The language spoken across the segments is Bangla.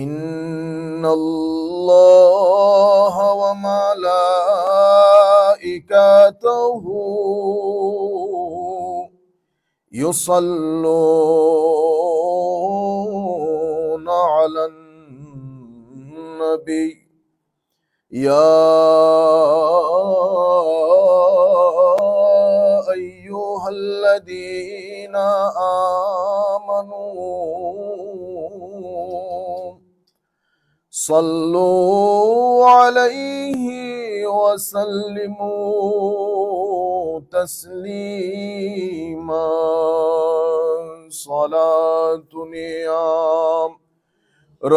ইন্নাল্লাহা ওয়া মালাইকাতাহু ইউসাল্লুনা আলান নবী ইয়া আইয়ুহাল্লাযীনা আমানু সাল্লু আলাইহি ওয়া সাল্লিমু তাসলিমা সালাতুন ইয়া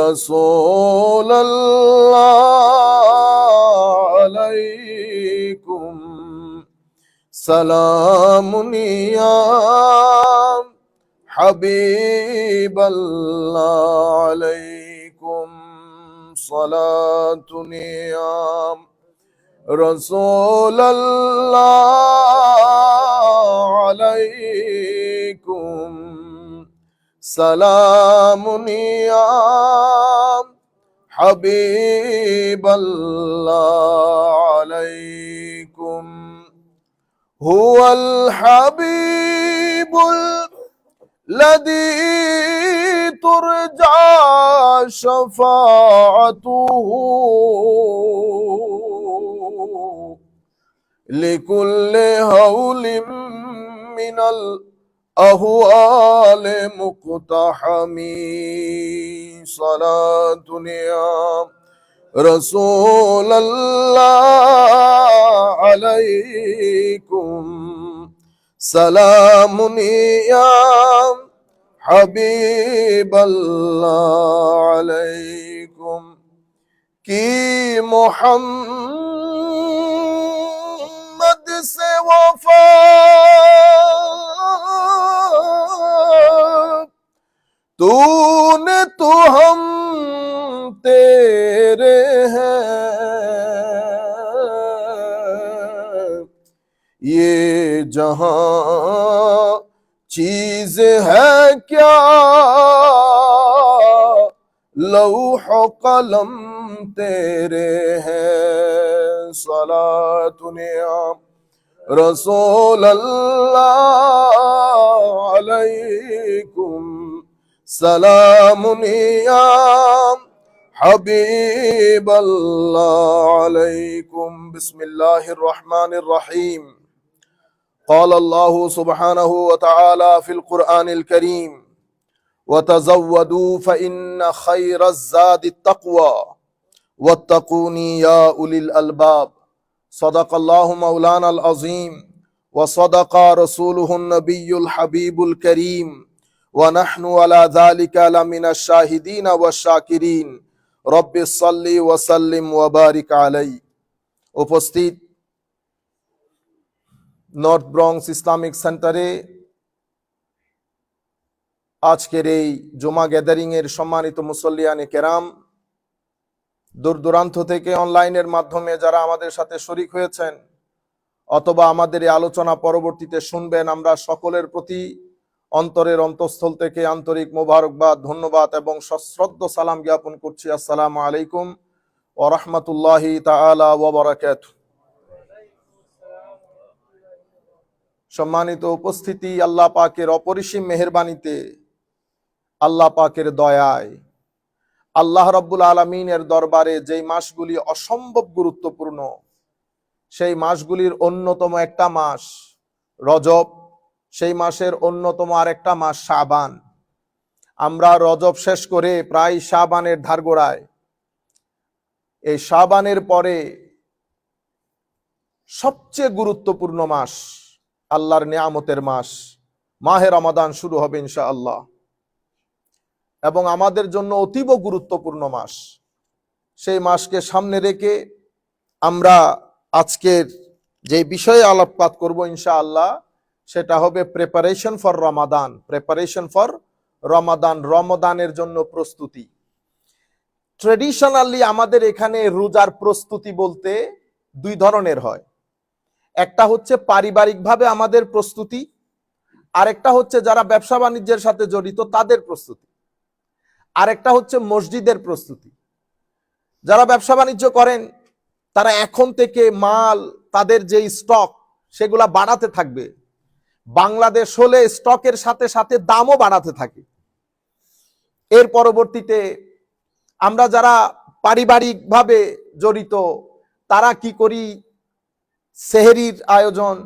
রাসূলাল্লাহ আলাইকুম সালামুন ইয়া হাবিবাল্লাহ আলাইকুম সালাতুন ইয়া রাসূলাল্লাহ আলাইকুম সালামুন ইয়া হাবিবাল্লাহ আলাইকুম হুয়াল হাবিবুল লাযী তুরজা শাফাআতুহু লিকুল্লি হাওলিম মিনাল আহওয়ালি মুকতাহামি সালাতুন ইয়া রাসূলাল্লাহ আলাইকুম সালামুন ইয়া হাবিবাল্লাহ আলাইকুম কি মুহাম্মদ से वफा तूने तो हम तेरे हैं ये जहां चीज है क्या लौह कलम तेरे हैं सलातुन या रसूलल्लाह अलैकुम सलामुन या हबीबल्लाह अलैकुम बिस्मिल्लाहिर रहमानिर रहीम قال الله سبحانه وتعالى في القرآن الكريم وتزودوا فإن خير الزاد التقوى واتقوني يا أولي الألباب صدق الله مولانا العظيم وصدق رسوله النبي الحبيب الكريم ونحن على ذلك لمن الشاهدين والشاكرين رب صل وسلم وبارك عليه উপস্থিত নর্থ ব্রঙ্কস ইসলামিক সেন্টারে আজকের এই জুমা গ্যাদারিং এর সম্মানিত মুসল্লিয়ানে কেরাম, দূর দূরান্ত থেকে অনলাইনের মাধ্যমে যারা আমাদের সাথে শরীক হয়েছেন অথবা আমাদের এই আলোচনা পরবর্তীতে শুনবেন, আমরা সকলের প্রতি অন্তরের অন্তঃস্থল থেকে আন্তরিক মোবারকবাদ, ধন্যবাদ এবং সশ্রদ্ধ সালাম জ্ঞাপন করছি। আসসালামু আলাইকুম ওয়া রাহমাতুল্লাহি তাআলা ওয়া বারাকাতুহু। সম্মানিত উপস্থিতি, আল্লাহ পাকের অপরিসীম মেহেরবানিতে, আল্লাহ পাকের দয়ায়, আল্লাহ রাব্বুল আলামিনের দরবারে যেই মাসগুলি অসম্ভব গুরুত্বপূর্ণ, সেই মাসগুলির অন্যতম একটা মাস রজব, সেই মাসের অন্যতম আরেকটা মাস শাবান। আমরা রজব শেষ করে প্রায় শাবানের ধারগোড়ায়। এই শাবানের পরে সবচেয়ে গুরুত্বপূর্ণ মাস, আল্লাহর নিয়ামতের মাস মাহে রমাদান শুরু হবে ইনশাআল্লাহ, এবং আমাদের জন্য অতীব গুরুত্বপূর্ণ মাস। সেই মাসকে সামনে রেখে আমরা আজকের যে বিষয়ে আলোকপাত করব ইনশাআল্লাহ, সেটা হবে preparation for Ramadan. Preparation for Ramadan, রমাদানের জন্য প্রস্তুতি। ট্রেডিশনালি আমাদের এখানে রোজার প্রস্তুতি বলতে দুই ধরনের হয়। একটা হচ্ছে পারিবারিকভাবে আমাদের প্রস্তুতি, আরেকটা হচ্ছে যারা ব্যবসা বাণিজ্যের সাথে জড়িত তাদের প্রস্তুতি। আরেকটা হচ্ছে মসজিদের প্রস্তুতি। যারা ব্যবসা বাণিজ্য করেন তারা এখন থেকে মাল, তাদের যে স্টক সেগুলা বাড়াতে থাকবে। বাংলাদেশ হলে স্টকের সাথে সাথে দামও বাড়াতে থাকে। এর পরবর্তীতে আমরা যারা পারিবারিকভাবে জড়িত তারা কি করি, সেহরির আয়োজন,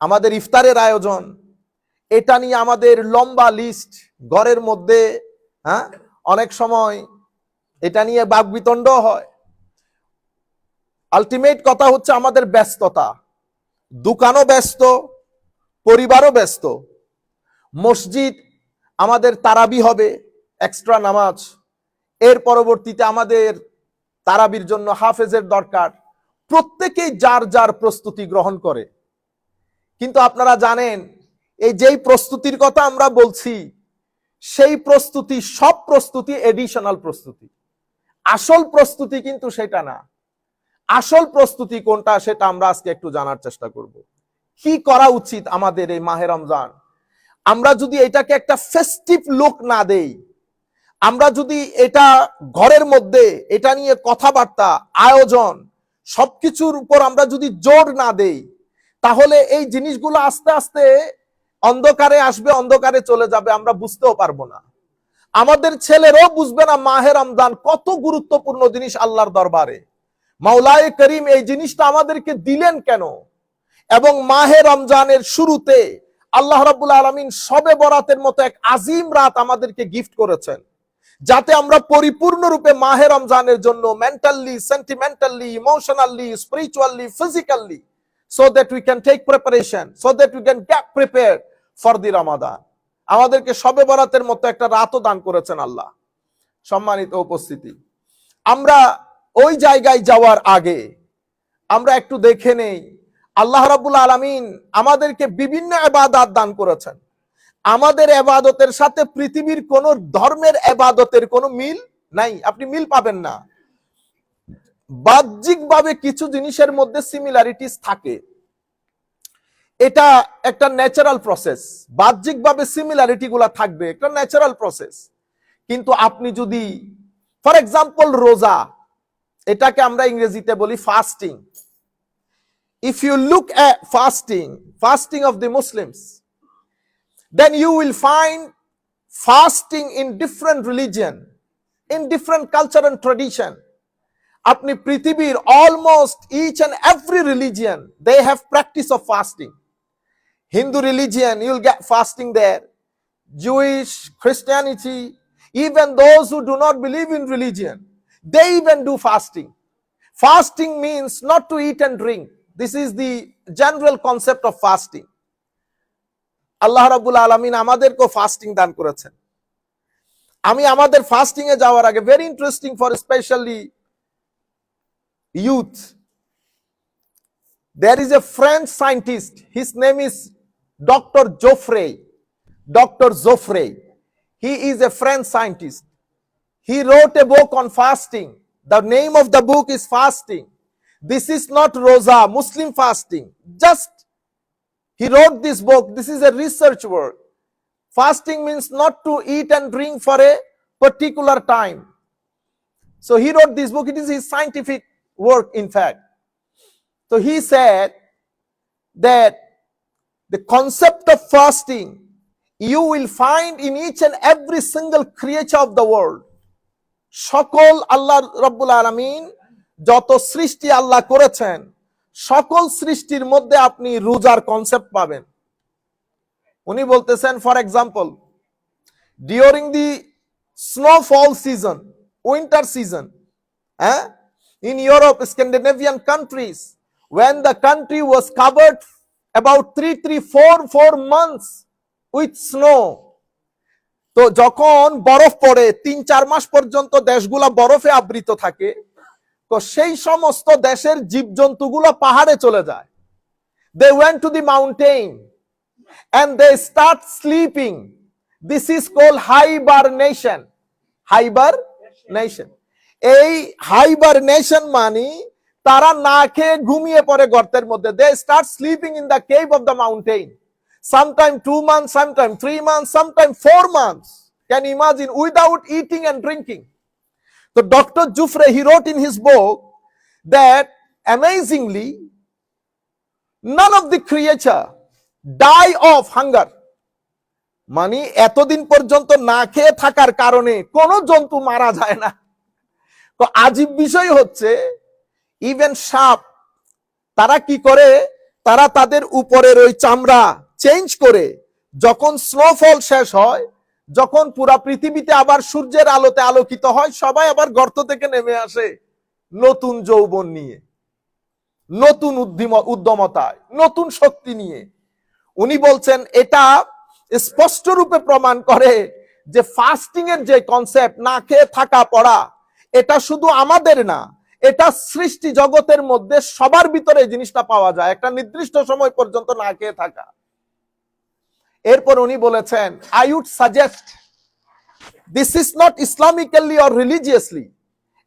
আমাদের ইফতারের আয়োজন, এটা নিয়ে আমাদের লম্বা লিস্ট ঘরের মধ্যে। অনেক সময় এটা নিয়ে বাকবিতণ্ড হয়। আলটিমেট কথা হচ্ছে আমাদের ব্যস্ততা, দোকানও ব্যস্ত, পরিবারও ব্যস্ত। মসজিদ আমাদের তারাবি হবে, এক্সট্রা নামাজ। এর পরবর্তীতে আমাদের তারাবির জন্য হাফেজের দরকার। প্রত্যেকেই যার যার প্রস্তুতি গ্রহণ করে। কিন্তু আপনারা জানেন এই যেই প্রস্তুতির কথা আমরা বলছি, সেই প্রস্তুতি, সব প্রস্তুতি এডিশনাল প্রস্তুতি। আসল প্রস্তুতি কিন্তু সেটা না। আসল প্রস্তুতি কোনটা সেটা আমরা আজকে একটু জানার চেষ্টা করব। কি করা উচিত আমাদের এই মাহে রমজান? আমরা যদি এটাকে একটা ফেস্টিভ লুক না দেই, আমরা যদি এটা ঘরের মধ্যে এটা নিয়ে কথাবার্তা, আয়োজন, সবকিছুর উপর আমরা যদি জোর না দেই, তাহলে এই জিনিসগুলো আস্তে আস্তে অন্ধকারে আসবে, অন্ধকারে চলে যাবে, আমরা বুঝতেও পারবো না। আমাদের ছেলেরাও বুঝবে না মাহে রমজান কত গুরুত্বপূর্ণ জিনিস আল্লাহর দরবারে। মাওলায়ে করিম এই জিনিসটা আমাদেরকে দিলেন কেন? এবং মাহে রমজানের শুরুতে আল্লাহ রাব্বুল আলামিন শবে বরাতের মতো এক আজিম রাত আমাদেরকে গিফট করেছেন, যাতে আমরা পরিপূর্ণরূপে মাহে রমজানের জন্য mentally, sentimentally, emotionally, spiritually, physically, so that we can take preparation, so that we can get prepared for the Ramadan. আমাদেরকে শবে বরাতের মতো একটা রাতও দান করেছেন আল্লাহ। সম্মানিত উপস্থিতি, আমরা ওই জায়গায় যাওয়ার আগে আমরা একটু দেখে নেই আল্লাহ রাব্বুল আলামিন আমাদেরকে বিভিন্ন ইবাদত দান করেছেন। আমাদের ইবাদতের সাথে পৃথিবীর কোন ধর্মের ইবাদতের কোনো মিল নাই, আপনি মিল পাবেন না। বাহ্যিকভাবে কিছু জিনিসের মধ্যে সিমিলারিটিস থাকে, এটা একটা ন্যাচারাল প্রসেস। বাহ্যিকভাবে সিমিলারিটি গুলা থাকবে, একটা ন্যাচারাল প্রসেস। কিন্তু আপনি যদি ফর এক্সাম্পল রোজা, এটাকে আমরা ইংরেজিতে বলি fasting. If you look at fasting of the Muslims, then you will find fasting in different religion, in different culture and tradition. আপনি পৃথিবীর almost each and every religion, they have practice of fasting. Hindu religion, you'll get fasting there. Jewish, Christianity, even those who do not believe in religion, they even do fasting. Fasting means not to eat and drink. This is the general concept of fasting. আল্লাহ রাব্বুল আলামিন আমাদেরকে ফাস্টিং দান করেছেন। আমি আমাদের ফাস্টিং এ যাওয়ার আগে, very interesting for especially youth, there is a French scientist, his name is Dr. Joffre. He is a French scientist. He wrote a book on fasting. The name of the book is Fasting. This is not Roza, Muslim fasting. Just he wrote this book. This is a research work. Fasting means not to eat and drink for a particular time. So he wrote this book. It is his scientific work, in fact. So he said that the concept of fasting you will find in each and every single creature of the world. সকল আল্লাহ রাব্বুল আলামিন যত সৃষ্টি আল্লাহ করেছেন, সকল সৃষ্টির মধ্যে আপনি রোজার কনসেপ্ট পাবেন। উনি বলতেছেন, for example, during the snowfall season, winter season, in Europe, Scandinavian countries, when the country was covered about 4 months with snow, তো যখন বরফ পড়ে 3-4 মাস পর্যন্ত দেশগুলা বরফে আবৃত থাকে, তো সেই সমস্ত দেশের জীবজন্তুগুলো পাহাড়ে চলে যায়। They went to the mountain and they start sleeping. This is called hibernation. এই হাইবারনেশন মানে তারা না খেয়ে ঘুমিয়ে পড়ে গর্তের মধ্যে। They start sleeping in the cave of the mountain. Sometime 2 months, sometime 3 months, sometime 4 months. Can you imagine? Without eating and drinking. So Dr. Jufre, he wrote in his book that amazingly, none of the creature die of hunger. মানে এতদিন পর্যন্ত না খেয়ে থাকার কারণে কোন জন্তু মারা যায় না। তো আজীব বিষয় হচ্ছে ইভেন সাপ, তারা কি করে, তারা তাদের উপরের ওই চামড়া চেঞ্জ করে যখন স্নোফল শেষ হয়, যখন পুরা পৃথিবীতে আবার সূর্যের আলোতে আলোকিত হয়, সবাই আবার গর্ত থেকে নেমে আসে নতুন যৌবন নিয়ে, নতুন উদ্যমতায়, নতুন শক্তি নিয়ে। উনি বলছেন এটা স্পষ্ট রূপে প্রমাণ করে যে ফাস্টিং এর যে কনসেপ্ট, না খেয়ে থাকা পড়া, এটা শুধু আমাদের না, এটা সৃষ্টি জগতের মধ্যে সবার ভিতরে এই জিনিসটা পাওয়া যায়, একটা নির্দিষ্ট সময় পর্যন্ত না খেয়ে থাকা। এরপর উনি বলেছেন, I would suggest this is not Islamically or religiously,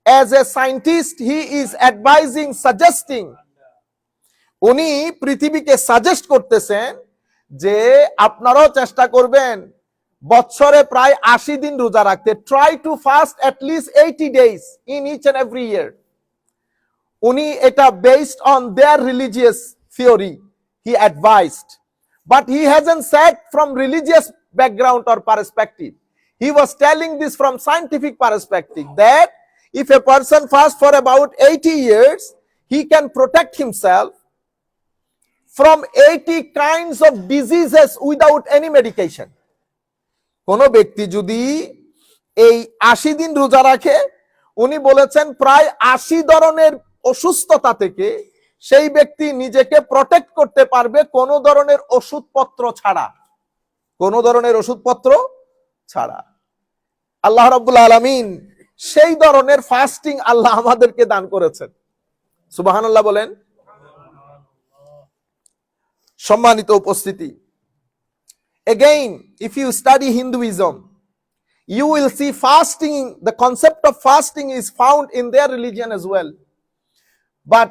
as a scientist he is advising, suggesting, উনি পৃথিবীকে সাজেস্ট করতেছেন যে আপনারাও চেষ্টা করবেন বছরে প্রায় 80 দিন রোজা রাখতে। Try to fast at least 80 days in each and every year. উনি এটা based on their religious theory he advised, but he hasn't said from religious background or perspective. He was telling this from scientific perspective that if a person fasts for about 80 years, he can protect himself from 80 kinds of diseases without any medication. কোন ব্যক্তি যদি এই 80 দিন রোজা রাখে, উনি বলেছেন প্রায় 80 ধরনের অসুস্থতা থেকে সেই ব্যক্তি নিজেকে প্রটেক্ট করতে পারবে কোন ধরনের ওষুধপত্র ছাড়া, কোন ধরনের ওষুধপত্র ছাড়া। আল্লাহ রাব্বুল আলামিন সেই ধরনের ফাস্টিং আল্লাহ আমাদেরকে দান করেছেন। সুবহানাল্লাহ বলেন। সম্মানিত উপস্থিতি, again if you study Hinduism, you will see fasting, the concept of fasting is found in their religion as well, but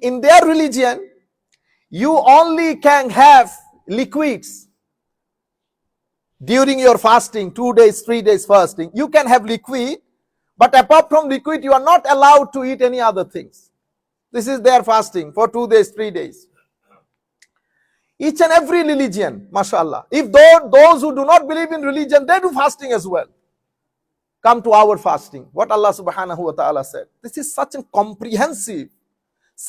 in their religion you only can have liquids during your fasting, 2 days 3 days fasting, you can have liquid, but apart from liquid you are not allowed to eat any other things. This is their fasting for 2 days 3 days. Each and every religion, mashallah, if those who do not believe in religion, they do fasting as well, come to our fasting. What Allah subhanahu wa ta'ala said, this is such a comprehensive,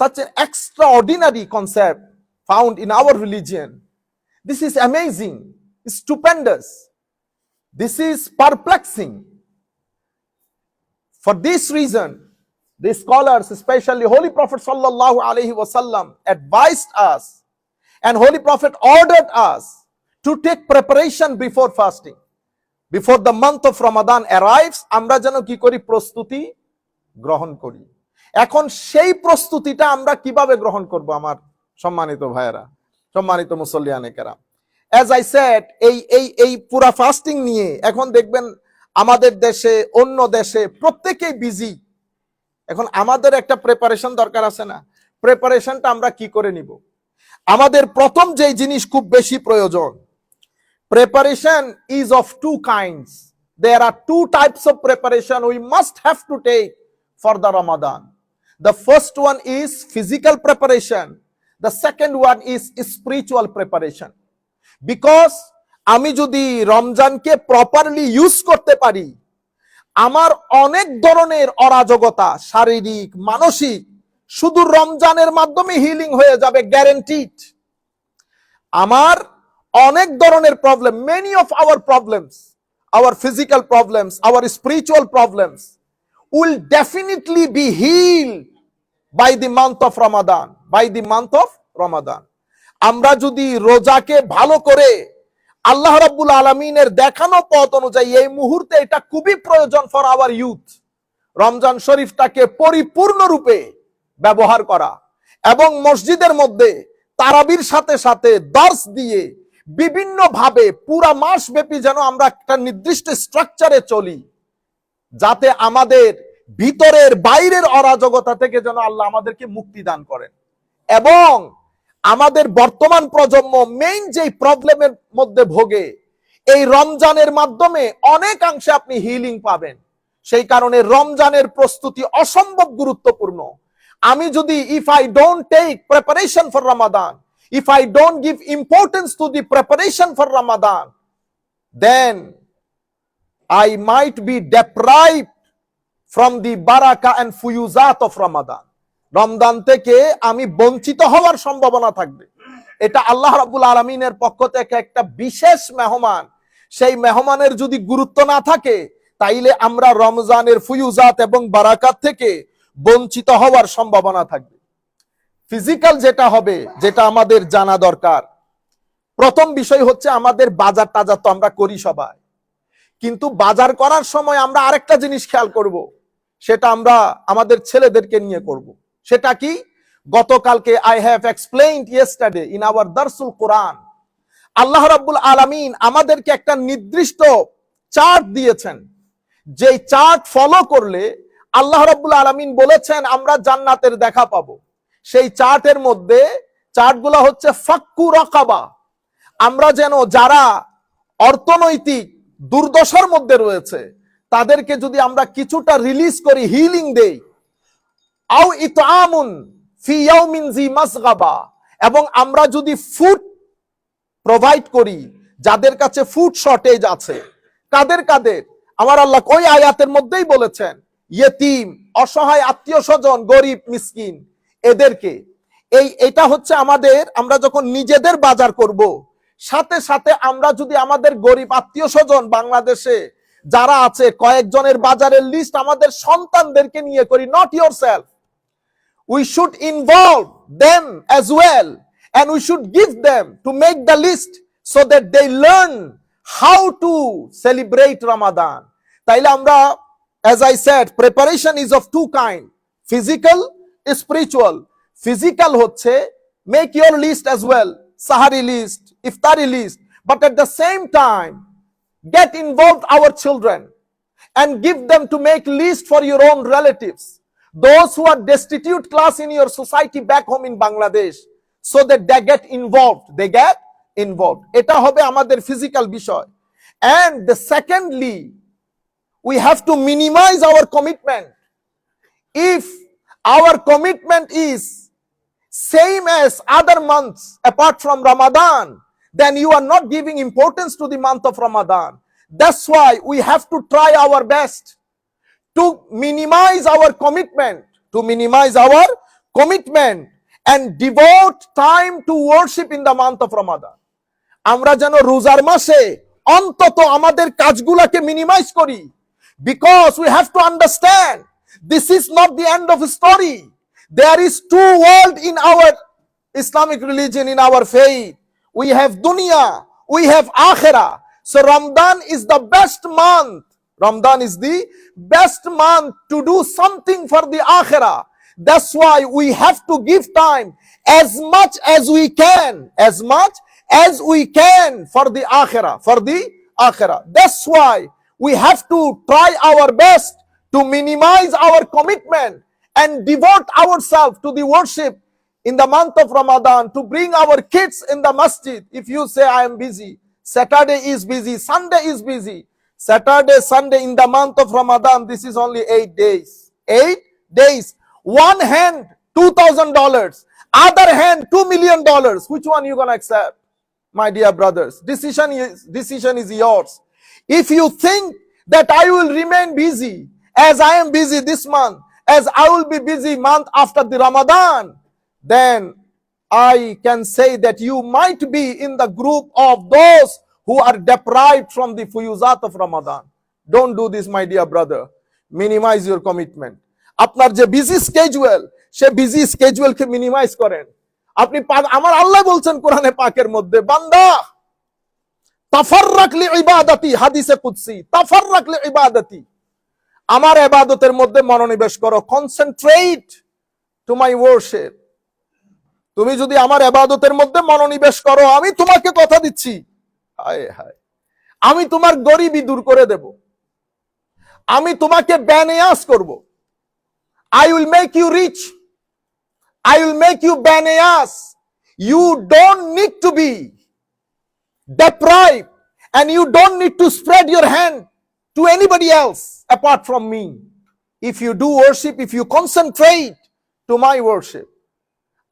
such an extraordinary concept found in our religion. This is amazing, stupendous, this is perplexing. For this reason, the scholars, especially Holy Prophet sallallahu alaihi wasallam, advised us, and Holy Prophet ordered us to take preparation before fasting. Before the month of Ramadan arrives, আমরা যেন কি করি, প্রস্তুতি গ্রহণ করি। এখন সেই প্রস্তুতিটা আমরা কিভাবে গ্রহণ করব আমার সম্মানিত ভাইয়েরা, সম্মানিত মুসল্লিয়ানে কেরাম? As I said, এই পুরা ফাস্টিং নিয়ে এখন দেখবেন আমাদের দেশে, অন্য দেশে প্রত্যেকেই বিজি। এখন আমাদের একটা প্রিপারেশন দরকার আছে না? প্রিপারেশনটা আমরা কি করে নিব? আমাদের প্রথম যে জিনিস খুব বেশি প্রয়োজন, preparation is of two kinds. There are two types of preparation we must have to take for the Ramadan. The first one is physical preparation, the second one is spiritual preparation. Because আমি যদি রমজানকে প্রপারলি ইউজ করতে পারি, আমার অনেক ধরনের অরাজকতা, শারীরিক মানসিক, শুধু রমজানের মাধ্যমে হিলিং হয়ে যাবে, গ্যারান্টিড। আমার অনেক ধরনের problem, many of our problems, our physical problems, our spiritual problems will definitely be healed by the month of Ramadan, by the month of Ramadan. আমরা যদি রোজাকে ভালো করে আল্লাহ রাব্বুল আলামিনের দেখানো পথ অনুযায়ী, এই মুহূর্তে এটা খুবই প্রয়োজন ফর আওয়ার ইউথ, রমজান শরীফটাকে পরিপূর্ণরূপে ব্যবহার করা এবং মসজিদের মধ্যে তারাবির সাথে সাথে দর্স দিয়ে বিভিন্ন ভাবে পুরা মাস ব্যাপী যেন আমরা একটা নির্দিষ্ট স্ট্রাকচারে চলি, যাতে আমাদের ভিতরের বাইরের অরাজকতা থেকে যেন আল্লাহ আমাদেরকে মুক্তি দান করেন। এবং আমাদের বর্তমান প্রজন্ম মেইন যে প্রবলেমের মধ্যে ভোগে, এই রমজানের মাধ্যমে অনেকাংশে আপনি হিলিং পাবেন। সেই কারণে রমজানের প্রস্তুতি অসম্ভব গুরুত্বপূর্ণ। আমি যদি if I don't take preparation for Ramadan, if I don't give importance to the preparation for Ramadan, then I might be deprived from the barakah and fuyuzat of Ramadan. Ramzan থেকে আমি বঞ্চিত হওয়ার সম্ভাবনা থাকবে। এটা আল্লাহ রাব্বুল আলামিনের পক্ষ থেকে একটা বিশেষ মেহমান। সেই মেহমানের যদি গুরুত্ব না থাকে, তাইলে আমরা রমজানের ফুয়ুজাত এবং বারাকাত থেকে বঞ্চিত হওয়ার সম্ভাবনা থাকবে। ফিজিক্যাল যেটা হবে, যেটা আমাদের জানা দরকার, প্রথম বিষয় হচ্ছে আমাদের বাজার টাজার তো আমরা করি সবাই, কিন্তু বাজার করার সময় আমরা আরেকটা জিনিস খেয়াল করব, সেটা আমরা আমাদের ছেলেদেরকে নিয়ে করব। সেটা কি? গতকালকে I have explained yesterday in our দারসুল কোরআন, আল্লাহ রাব্বুল আলামিন আমাদেরকে একটা নির্দিষ্ট চার্ট দিয়েছেন, যেই চার্ট ফলো করলে আল্লাহ রাব্বুল আলামিন বলেছেন আমরা জান্নাতের দেখা পাবো। সেই চার্টের মধ্যে চার্টগুলো হচ্ছে ফাক্কু রাকাবা। আমরা যেন যারা অর্থনৈতিক দুর্দশার মধ্যে রয়েছে তাদেরকে যদি আমরা কিছুটা রিলিজ করি, হিলিং দেই, আও ইতআমুন ফি ইয়াউমিন জি মাসগাবা, এবং আমরা যদি ফুড প্রোভাইড করি যাদের কাছে ফুড শর্টেজ আছে। কাদের কাদের? আমার আল্লাহ ওই আয়াতের মধ্যেই বলেছেন, ইয়েতিম, অসহায় আত্মীয় স্বজন, গরিব মিসকিন, এদেরকে। এটা হচ্ছে আমাদের, আমরা যখন নিজেদের বাজার করব, সাথে সাথে আমরা যদি আমাদের গরিব আত্মীয় স্বজন বাংলাদেশে যারা আছে কয়েকজনের বাজারের লিস্ট আমাদের সন্তানদেরকে নিয়ে করি, not yourself, we should involve them as well and we should give them to make the list so that they learn how to celebrate Ramadan. তাইলে আমরা, as I said, preparation is of two kind, physical, spiritual. Physical হচ্ছে make your list as well, sahari list, iftari list, but at the same time get involved our children and give them to make list for your own relatives, those who are destitute class in your society back home in Bangladesh, so that they get involved, এটা হবে আমাদের physical বিষয়। And the secondly, we have to minimize our commitment. If our commitment is same as other months apart from Ramadan, then you are not giving importance to the month of Ramadan. That's why we have to try our best to minimize our commitment, and devote time to worship in the month of Ramadan. আমরা যেন রোজার মাসে অন্তত আমাদের কাজগুলোকে মিনিমাইজ করি, because we have to understand this is not the end of the story. There is two worlds in our Islamic religion, in our faith. We have dunya, we have akhirah. So Ramadan is the best month. Ramadan is the best month to do something for the akhirah. That's why we have to give time as much as we can for the akhirah. That's why we have to try our best to minimize our commitment and devote ourselves to the worship in the month of Ramadan, to bring our kids in the masjid. If you say I am busy, Saturday is busy, Sunday is busy, Saturday, Sunday in the month of Ramadan, this is only 8 days. 8 days. One hand $2,000, other hand $2 million. Which one you gonna accept, my dear brothers? Decision is yours. If you think that I will remain busy as I am busy this month, as I will be busy month after the Ramadan, then I can say that you might be in the group of those who are deprived from the fuyuzat of Ramadan. Don't do this, my dear brother. Minimize your commitment. আপনার যে বিজি স্কেজুয়াল, সে বিজি স্কেজুয়ালকে মিনিমাইজ করেন। আপনি আমার আল্লাহ বলছেন কোরআনে পাকের মধ্যে, বান্দা তাফাররাক লিইবাদাতি, হাদিসে কুদসি, তাফাররাক লিইবাদাতি, আমার ইবাদতের মধ্যে মনোনিবেশ করো, কনসেন্ট্রেট টু মাই ওয়ারশিপ। তুমি যদি আমার ইবাদতের মধ্যে মনোনিবেশ করো, আমি তোমাকে কথা দিচ্ছি, হায় হায়, আমি তোমার গরিবি দূর করে দেব, আমি তোমাকে বেনিয়াস করব। I will make you rich. I will make you benayas. You don't need to be deprived and you don't need to spread your hand to anybody else apart from me. If you do worship, if you concentrate to my worship,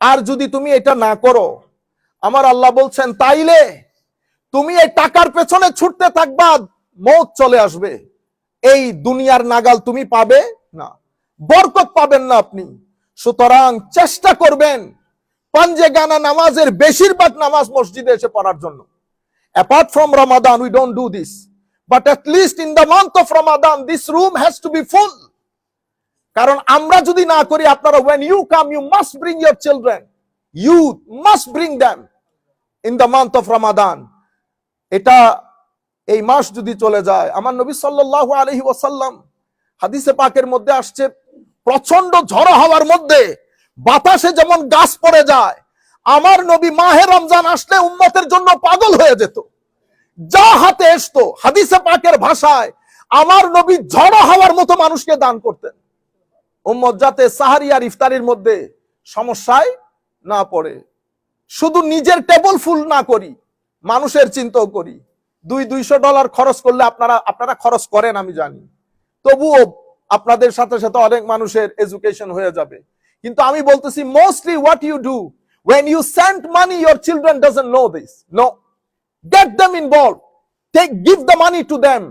আর যদি তুমি এটা না করো, আমার আল্লাহ বলছেন তাইলে তুমি এই টাকার পেছনে ছুটতে থাকবা, মওত চলে আসবে, এই দুনিয়ার নাগাল তুমি পাবে না, বরকত পাবেন না আপনি। সুতরাং চেষ্টা করবেন পাঞ্জে গানা নামাজের বেশিরভাগ নামাজ মসজিদে এসে পড়ার জন্য। Apart from Ramadan, we don't do this, but at least in the month of Ramadan, this room has to be full. কারণ আমরা যদি না করি, আপনারা when you come, you must bring your children, you must bring them in the month of Ramadan. এটা এই মাস যদি চলে যায়, আমার নবী সাল্লাল্লাহু আলাইহি ওয়াসাল্লাম হাদিসে পাকের মধ্যে আসছে, প্রচন্ড ঝড় হওয়ার মধ্যে বাতাসে যেমন গাছ পড়ে যায়, আমার নবী মাহে রমজান আসলে উম্মতের জন্য পাগল হয়ে যেত, যা হাতে আসতো হাদিসে পাকের ভাষায় আমার নবী ঝড় হওয়ার মতো মানুষকে দান করতেন, উম্মত যাতে সাহারি আর ইফতারির মধ্যে সমস্যায় না পড়ে। শুধু নিজের টেবল ফুল না করি, মানুষের চিন্তাও করি। $200 খরচ করলে আপনারা খরচ করেন আমি জানি, তবুও আপনাদের সাথে সাথে অনেক মানুষের এডুকেশন হয়ে যাবে। কিন্তু আমি বলতেছি, mostly what you do when you send money, your children doesn't know this. No, get them involved, give the money to them,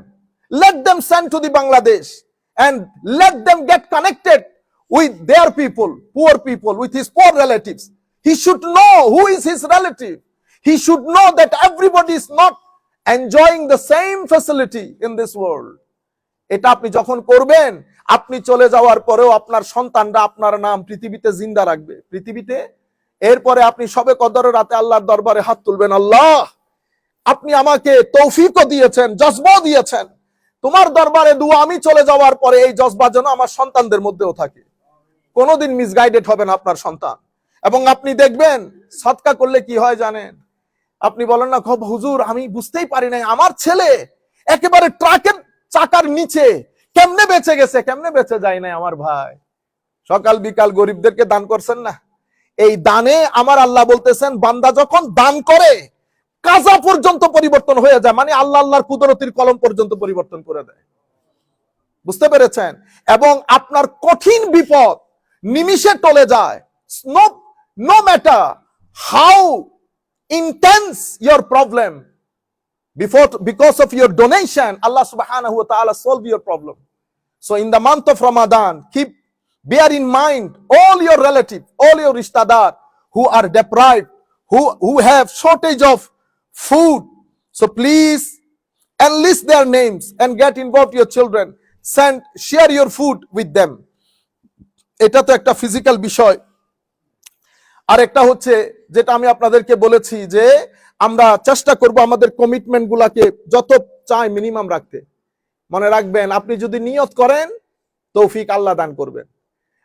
let them send to the Bangladesh, and let them get connected with their people, poor people, with his poor relatives. He should know who is his relative. He should know that everybody is not enjoying the same facility in this world. এটা আপনি যখন করবেন, আপনি চলে যাওয়ার পরেও আপনার সন্তানরা আপনার নাম পৃথিবীতে জিন্দা রাখবে, পৃথিবীতে। এরপরে আপনি সবে কদরের রাতে আল্লাহর দরবারে হাত তুলবেন, আল্লাহ আপনি আমাকে তৌফিকও দিয়েছেন, জজবাও দিয়েছেন, তোমার দরবারে দুয়া আমি চলে যাওয়ার পরে এই জজবা যেন আমার সন্তানদের মধ্যেও থাকে, কোনোদিন মিসগাইডেড হবে না আপনার সন্তান। এবং আপনি দেখবেন সদকা করলে কি হয় জানেন, আপনি বলেন না হুজুর আমি বুঝতেই পারি নাই, আমার ছেলে একেবারে ট্রাকের চাকার নিচে কেমনে বেঁচে গেছে, কেমনে বেঁচে যায় নাই আমার ভাই। সকাল বিকাল গরিবদেরকে দান করছেন না, এই দানে আমার আল্লাহ বলতেছেন বান্দা যখন দান করে কাজা পর্যন্ত পরিবর্তন হয়ে যায়, মানে আল্লাহর কুদরতির কলম পর্যন্ত পরিবর্তন করে দেয়, বুঝতে পেরেছেন? এবং আপনার কঠিন বিপদ নিমিষে টলে যায়। No matter how intense your problem, because of your donation, Allah subhanahu wa ta'ala solve your problem. So in the month of Ramadan, bear in mind all your relatives, all your rishtadar who are deprived, who have shortage of food. So please enlist their names and get involved your children. Share your food with them. এটা তো একটা ফিজিক্যাল বিষয়। আর একটা হচ্ছে যেটা আমি আপনাদেরকে বলেছি যে আমরা চেষ্টা করব আমাদের কমিটমেন্ট গুলাকে যত চাই মিনিমাম রাখতে। মনে রাখবেন, আপনি যদি নিয়ত করেন তৌফিক আল্লাহ দান করবেন।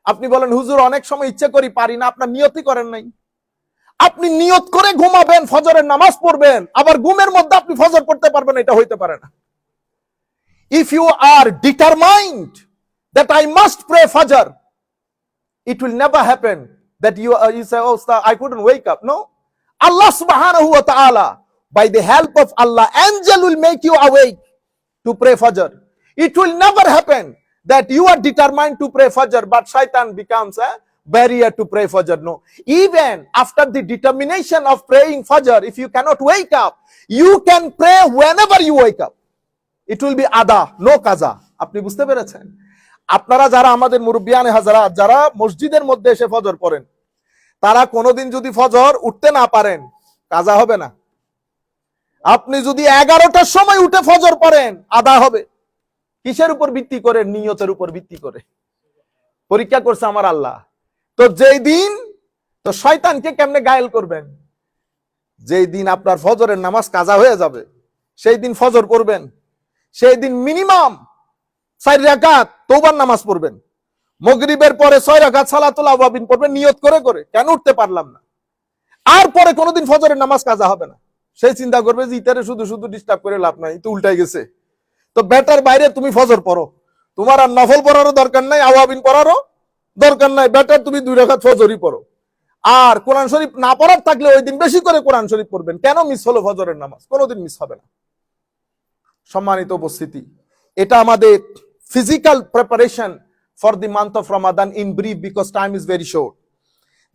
আপনি বলেন হুজুর অনেক সময় ইচ্ছে করি পারি না, আপনার নিয়তই করেন নাই। আপনি নিয়ত করে ঘুমাবেন, ফজরের নামাজ পড়বেন, আবার ঘুমের মধ্যে আপনি ফজর পড়তে পারবেন, এটা হইতে পারে না। If you are determined that I must pray fajr, it will never happen that you say, oh sir, I couldn't wake up. No, Allah subhanahu wa ta'ala, by the help of Allah, angel will make you awake to pray fajr. It will never happen that you are determined to pray fajr, but shaitan becomes a barrier to pray fajr. No, even after the determination of praying fajr, if you cannot wake up, you can pray whenever you wake up. It will be ada, no kaza. আপনি বুঝতে পেরেছেন? আপনারা যারা আমাদের মুরব্বিয়ানে হাজারাত যারা মসজিদের মধ্যে এসে ফজর পড়েন, তারা কোনোদিন যদি ফজর উঠতে না পারেন কাজা হবে না। আপনি যদি 11টার সময় উঠে ফজর পড়েন আদা হবে। কিসের উপর ভিত্তি করে? নিয়তের উপর ভিত্তি করে। পরীক্ষা করছে আমার আল্লাহ। তো যেই দিন তো শয়তানকে কেমনে গায়েল করবেন, যেই দিন আপনার ফজরের নামাজ কাজা হয়ে যাবে সেই দিন ফজর পড়বেন, সেই দিন মিনিমাম 4 রাকাত তওবার নামাজ পড়বেন, মাগরিবের পরে 6 রাকাত সালাতুল আওয়াবিন পড়বেন নিয়ত করে করে, কেন উঠতে পারলাম না। আর পরে কোনোদিন ফজরের নামাজ কাজা হবে না। সেই চিন্তা করবে যে ইতারে শুধু শুধু ডিস্টার্ব করে লাভ নাই, তো উল্টাই গেছে। তো বেটার বাইরে তুমি ফজর পড়ো, তোমার আর নফল পড়ারও দরকার নাই, আওয়াবিন পড়ারও দরকার নাই, বেটার তুমি 2 রাকাত ফজরই পড়ো। আর কোরআন শরীফ না পড়ার থাকলে ওই দিন বেশি করে কোরআন শরীফ পড়বেন। কেন মিস হলো ফজরের নামাজ? কোনোদিন মিস হবে না। সম্মানিত উপস্থিতি, এটা আমাদের physical preparation for the month of Ramadan in brief, because time is very short.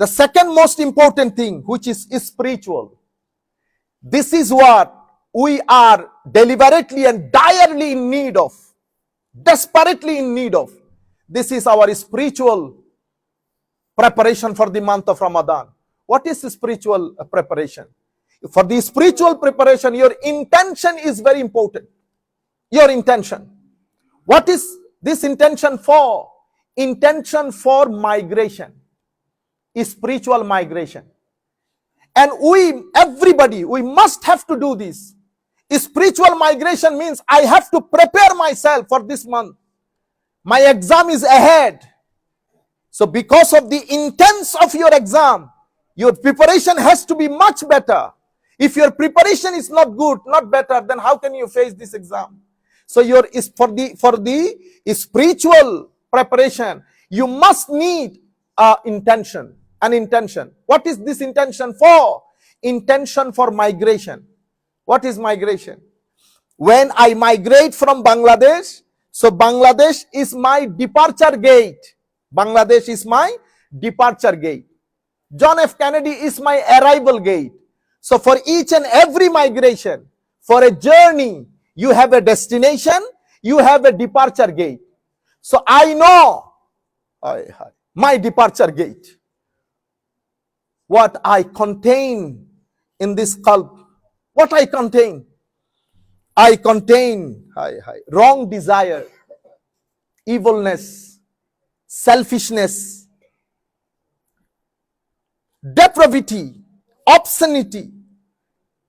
The second most important thing, which is spiritual. This is what we are deliberately and direly in need of, desperately in need of. This is our spiritual preparation for the month of Ramadan. What is spiritual preparation? For the spiritual preparation, your intention is very important. Your intention. What is this intention for? Intention for migration, spiritual migration. And everybody, we must have to do this. Spiritual migration means I have to prepare myself for this month. My exam is ahead. So because of the intense of your exam, your preparation has to be much better. If your preparation is not good, not better, then how can you face this exam? So for the spiritual preparation, you must need an intention. What is this intention for? Intention for migration. What is migration? When I migrate from Bangladesh, so Bangladesh is my departure gate. Bangladesh is my departure gate. John F. Kennedy is my arrival gate. So for each and every migration, for a journey, you have a destination, you have a departure gate. So I know my departure gate, what I contain in this qalb, what I contain. I contain wrong desire, evilness, selfishness, depravity, obscenity,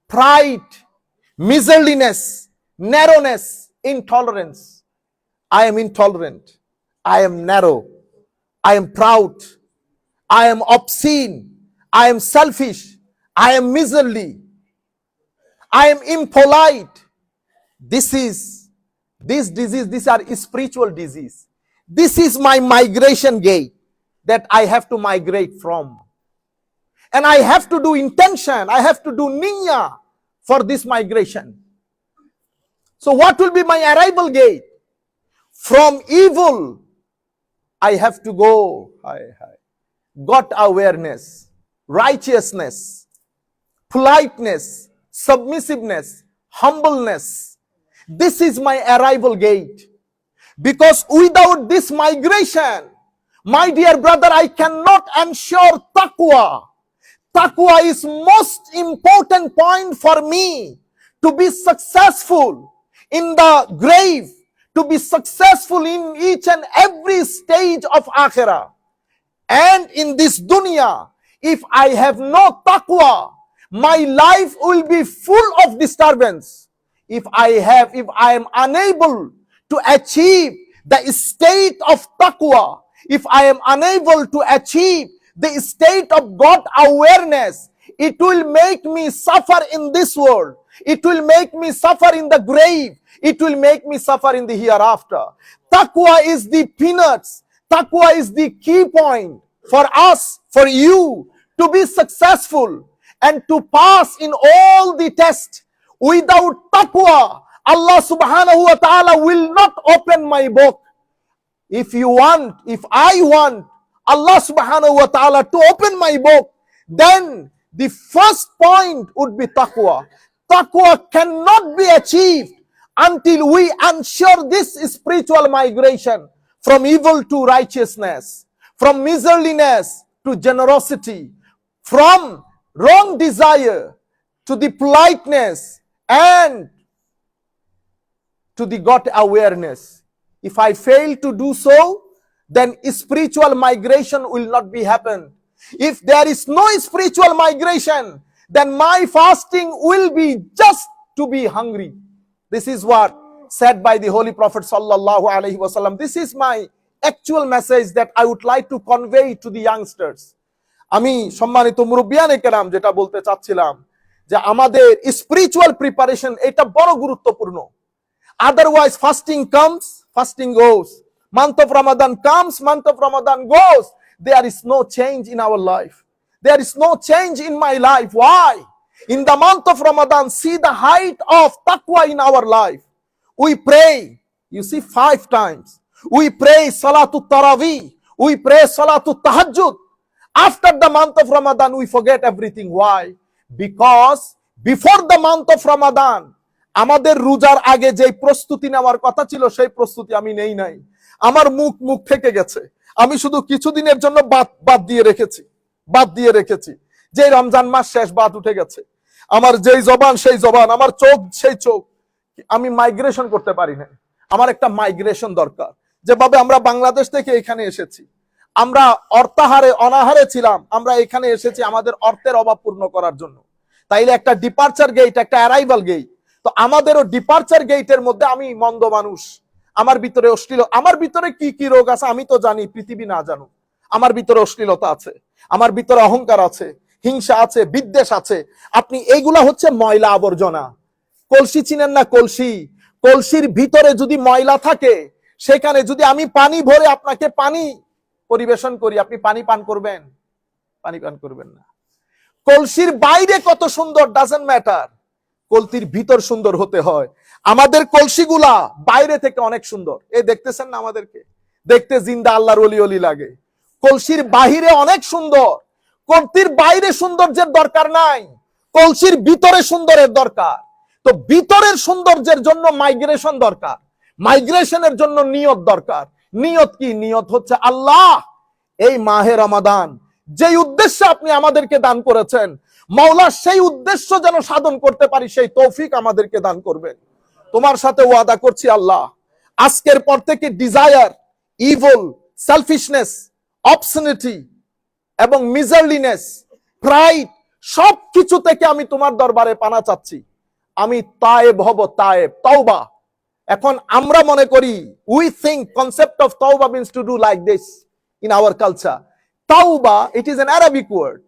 pride, miserliness, narrowness, intolerance. I am intolerant. I am narrow. I am proud. I am obscene. I am selfish. I am miserly. I am impolite. These disease, these are spiritual disease. This is my migration gate that I have to migrate from. And I have to do intention, I have to do niyyah for this migration. So what will be my arrival gate? From evil, I have to go God awareness, righteousness, politeness, submissiveness, humbleness. This is my arrival gate. Because without this migration, my dear brother, I cannot ensure taqwa. Taqwa is most important point for me to be successful in the grave, to be successful in each and every stage of akhirah. And in this dunya, if I have no taqwa, my life will be full of disturbance. If I am unable to achieve the state of taqwa, if I am unable to achieve the state of God awareness, it will make me suffer in this world. It will make me suffer in the grave. It will make me suffer in the hereafter. Taqwa is the peanuts. Taqwa is the key point for us, for you to be successful and to pass in all the tests. Without taqwa, Allah subhanahu wa ta'ala will not open my book. If I want Allah subhanahu wa ta'ala to open my book, then the first point would be taqwa. Taqwa cannot be achieved until we ensure this spiritual migration from evil to righteousness, from miserliness to generosity, from wrong desire to the politeness and to the God awareness. If I fail to do so, then spiritual migration will not be happen. If there is no spiritual migration, then my fasting will be just to be hungry. This is what said by the Holy Prophet sallallahu alaihi wasallam. This is my actual message that I would like to convey to the youngsters. আমি সম্মানিত মুরব্বিয়ানে কেরাম যেটা বলতে চাচ্ছিলাম যে আমাদের স্পিরিচুয়াল প্রিপারেশন এটা বড় গুরুত্বপূর্ণ। Otherwise fasting comes, fasting goes. Month of Ramadan comes, month of Ramadan goes. There is no change in our life. There is no change in my life. Why? In the month of Ramadan, see the height of taqwa in our life. We pray, you see, 5 times. We pray Salatul Tarawih. We pray Salatul Tahajjud. After the month of Ramadan, we forget everything. Why? Because before the month of Ramadan, আমাদের রোজার আগে যে প্রস্তুতি নেওয়ার কথা ছিল সেই প্রস্তুতি আমি নেই নাই। আমার মুখ থেকে গেছে। আমি শুধু কিছুদিনের জন্য বাদ দিয়ে রেখেছি। যে রমজান মাস শেষ, বাদ উঠে গেছে। আমার যেই জবান সেই জবান, আমার চোখ সেই চোখ। আমি মাইগ্রেশন করতে পারি না। আমার একটা মাইগ্রেশন দরকার। যেভাবে আমরা বাংলাদেশ থেকে এখানে এসেছি, আমরা অনাহারে ছিলাম, আমরা এখানে এসেছি আমাদের অর্থের অভাব পূর্ণ করার জন্য। তাইলে একটা ডিপার্চার গেট, একটা অ্যারাইভাল গেট। তো আমাদেরও ডিপার্চার গেটের মধ্যে আমি মন্দ মানুষ, আমার ভিতরে অশ্লীল, আমার ভিতরে কি কি রোগ আছে আমি তো জানি, পৃথিবী না জানুক। আমার ভিতরে অশ্লীলতা আছে, আমার ভিতরে অহংকার আছে, হিংসা আছে, বিদ্বেষ আছে। আপনি এইগুলা হচ্ছে ময়লা আবর্জনা। কলসি চিনেন না? কলসির ভিতরে যদি ময়লা থাকে, সেখানে যদি আমি পানি ভরে আপনাকে পানি পরিবেশন করি, আপনি পানি পান করবেন? পানি পান করবেন না। কলসির বাইরে কত সুন্দর ডাজন্ট ম্যাটার, কলসির ভিতর সুন্দর হতে হয়। আমাদের কলসিগুলা বাইরে থেকে অনেক সুন্দর। এই দেখতেছেন না, আমাদেরকে দেখতে জিন্দা আল্লাহর ওলি লাগে। কলসির বাহিরে অনেক সুন্দর, কলসির বাইরে সৌন্দর্যের দরকার নাই, কলসির ভিতরে সুন্দরের দরকার। তো ভিতরের সৌন্দর্যের জন্য মাইগ্রেশন দরকার, মাইগ্রেশনের জন্য নিয়ত দরকার। নিয়ত কি? নিয়ত হচ্ছে আল্লাহ, এই মাহে রমাদান যেই উদ্দেশ্যে আপনি আমাদেরকে দান করেছেন, মাওলা সেই উদ্দেশ্য যেন সাধন করতে পারি, সেই তৌফিক আমাদেরকে দান করবেন। তোমার সাথে ওয়াদা করছি আল্লাহ, আজকের পর থেকে ডিজায়ার, ইভিল, সেলফিশনেস, অবসেনিটি এবং মিজারলিনেস, প্রাইড, সব কিছু থেকে আমি তোমার দরবারে পানা চাচ্ছি। আমি তায়েব হব, তায়েব, তওবা। এখন আমরা মনে করি, we think concept of tawbah means to do like this in our culture. Tawbah, it is an Arabic word.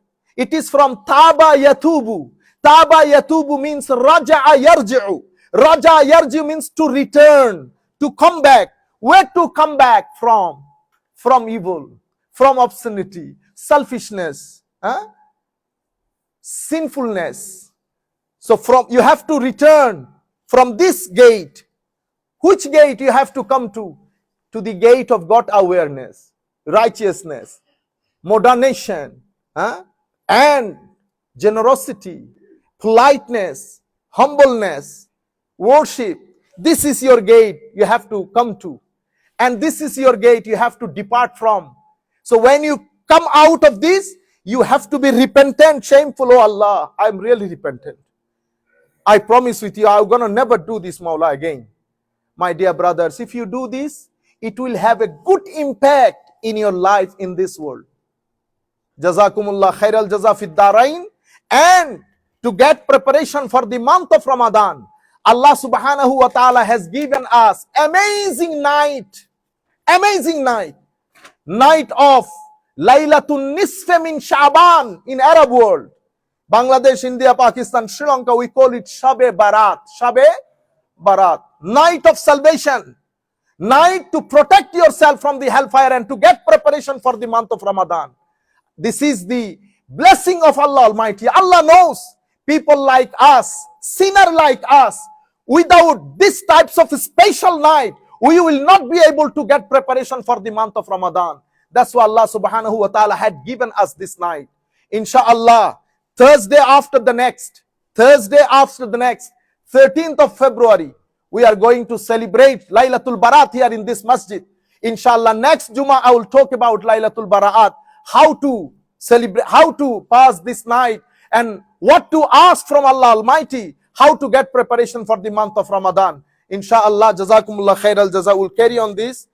It is from taba yatubu. Taba yatubu means raja'a yarji'u. Raja'a yarji'u means to return, to come back. Where to come back from? From evil, from obscenity, selfishness, sinfulness. So you have to return from this gate. Which gate you have to come to? To the gate of God awareness, righteousness, moderation, and generosity, politeness, humbleness, worship. This is your gate you have to come to. And this is your gate you have to depart from. So when you come out of this, you have to be repentant, shameful. Oh Allah, I'm really repentant. I promise with you, I'm gonna never do this, Maula, again. My dear brothers, if you do this, it will have a good impact in your life in this world. Jazakumullah khairal jaza fid darain. And to get preparation for the month of Ramadan, Allah subhanahu wa ta'ala has given us amazing night of Laylatul Nisf min Sha'ban in Arab world. Bangladesh, India, Pakistan, Sri Lanka, we call it Shabe Barat. Shabe Barat, night of salvation, night to protect yourself from the hellfire and to get preparation for the month of Ramadan. This is the blessing of Allah Almighty. Allah knows people like us, sinner like us, without these types of special night, we will not be able to get preparation for the month of Ramadan. That's why Allah subhanahu wa ta'ala had given us this night. Inshallah, Thursday after the next, 13th of February, we are going to celebrate Laylatul Barat here in this masjid. Inshallah, next Jummah I will talk about Laylatul Barat, how to celebrate, how to pass this night, and what to ask from Allah Almighty, how to get preparation for the month of Ramadan. Inshallah, Jazakumullah khairal jaza. We'll carry on this